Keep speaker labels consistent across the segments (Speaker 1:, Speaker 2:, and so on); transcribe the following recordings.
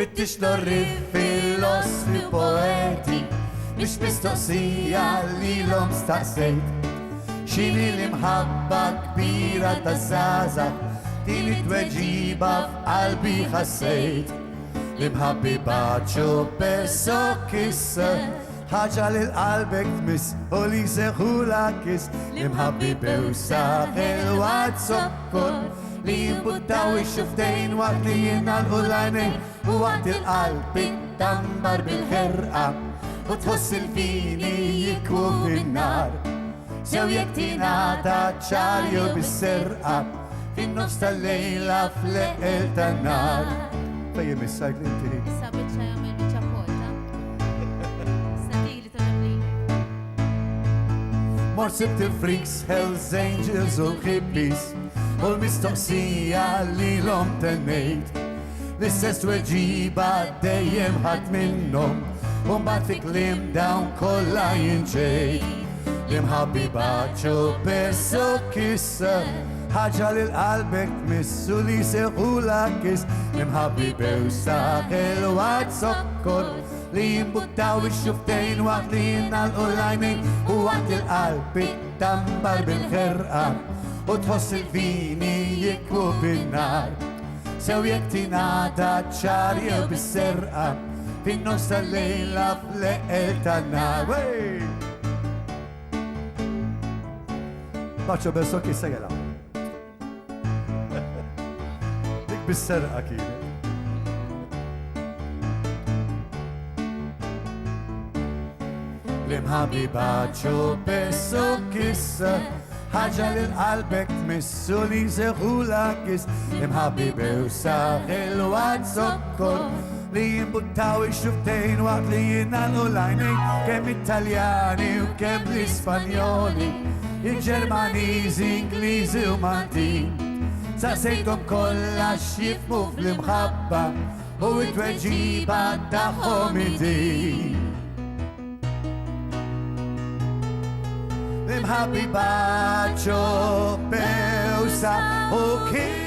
Speaker 1: Fittix l-orrif fil-osfi poeti Biex mistoqsija li l-om staqsejt Xini l-imħabba kbira ta' zaza Din it-tweġiba f'qalbi ħassejt L-imħabbi baċu perso kissa ħaġa li l-qalbek tmiss u li seħula kiss L-imħabbi bewsa il-wad sokkor Li jimbuttaw ix-xuftejn waqt li jinalqu l-għajnejn U waqt il-qalbi tambar bil-ħerqa U tħoss il-fini jikwu bin-nar Sew jek tingħata ċar jew bis-serqa Fin-nofs tal-lejla fl-eqel tan-nar Fejjem issajt li inti
Speaker 2: Sabit xa jagħmel biċċa polta. Sadili ta' Dublin.
Speaker 1: Mor sibt il-freaks, Hells Angels u l-hippies U l-mistoqsija li l-om tennejt L-istess tweġiba dejjem ħadd minnhom U mbagħad fi kliem dawn kollha jinġej L-imħabbi baċu perso kissa ħaġa li l-qalbek tmissu li seħula kiss L-imħabbi bewsa il-wad sokkor Li jimbuttaw ix-xuftejn waqt li jinalqu l-għajnejn U waqt il-qalbi tambar bil-ħerqa U tħoss il-vini jikwu bin-nar Sew jek tingħata ċar jew bis-serqa Fin-nofs tal-lejla fl-eqel tan-nar Baċo besso kissa għela Dik bis-serqa kienet L-imħabbi baċu besso kissa ħaġa li l-qalbek tmissu li seħula kiss Imħabbi bewsa il-wad sokkor Li jimbuttaw ix-xuftejn waqt li jinalqu l-għajnejn Kemm Italjani u kemm l-Ispanjoli Il-Ġermaniżi, Ingliżi u Maltin Saqsejthom kollha x'jifhmu fl-imħabba U t-tweġiba tagħhom din L-imħabbi baċu bewsa u kiss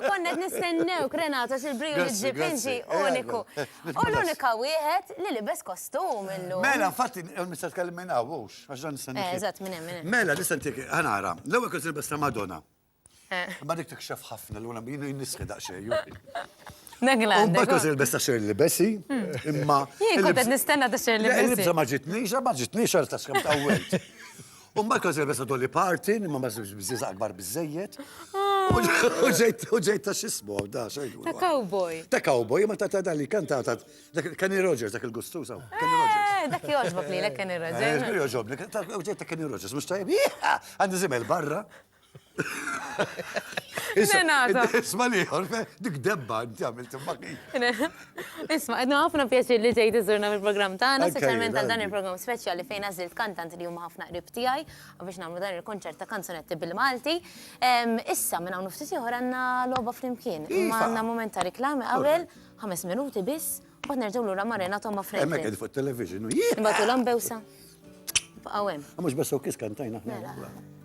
Speaker 2: Konnet nistennewk Renata xil-briju li ġib inti uniku. U l-unika wieħed li libes kostum illum.
Speaker 1: Mela, infatti, nista' tkellim minn hawnx, għax dan nistennik.
Speaker 2: Eżatt, minn hemm.
Speaker 1: Mela, nistentik, ħanara, l-ewwel kont ilbes ta' Madonna. Ma dik tikxef ħafna l-għuna jien nisħi daqsxejn.
Speaker 2: Negland.
Speaker 1: Kont ilbes ta' xejn libesi, imma.
Speaker 2: Jien kont qed nistenna ta' xejn libesi.
Speaker 1: Il-libsa ma ġitniex għal ta' xkemm tawwelt. Mbagħad kont ilbes ta' Dolly Parton, imma ma żbież akbar biżejjed. U ġejt ta' xismu, da, xejdu.
Speaker 2: Ta' cowboy.
Speaker 1: Ta' cowboy, ma ta' dan li kanta ta' Kenny Rogers, dak il-gustuża. Kenny Rogers.
Speaker 2: Dak joġbok li Kenny Rogers.
Speaker 1: Joġobni, ġejt ta' Kenny Rogers, mux tajib, għandi zimel barra.
Speaker 2: Renata.
Speaker 1: Isma liħor, dik debba, inti għamilt immaki.
Speaker 2: Isma, għedna ħafna pjaċir li ġejt iżurna fil-program tagħna, speċjalment għal dan il-program speċjali fejn għażlilt kantanti li huma ħafna qrib tiegħi biex nagħmlu dan il-konċert ta' kanzunetti bil-Malti. Issa minn hawn ftit ieħor għandna logħba flimkien. Imma għandna mument ta' riklami qabel 5 minuti biss, mbagħad nerġgħu lura ma' Renata ma' Franklin.
Speaker 1: Hemmhekk qed fuq television.
Speaker 2: Imbagħtu l-ambewsa. Baqgħu hemm.
Speaker 1: Mhux bes kis kantajna aħna.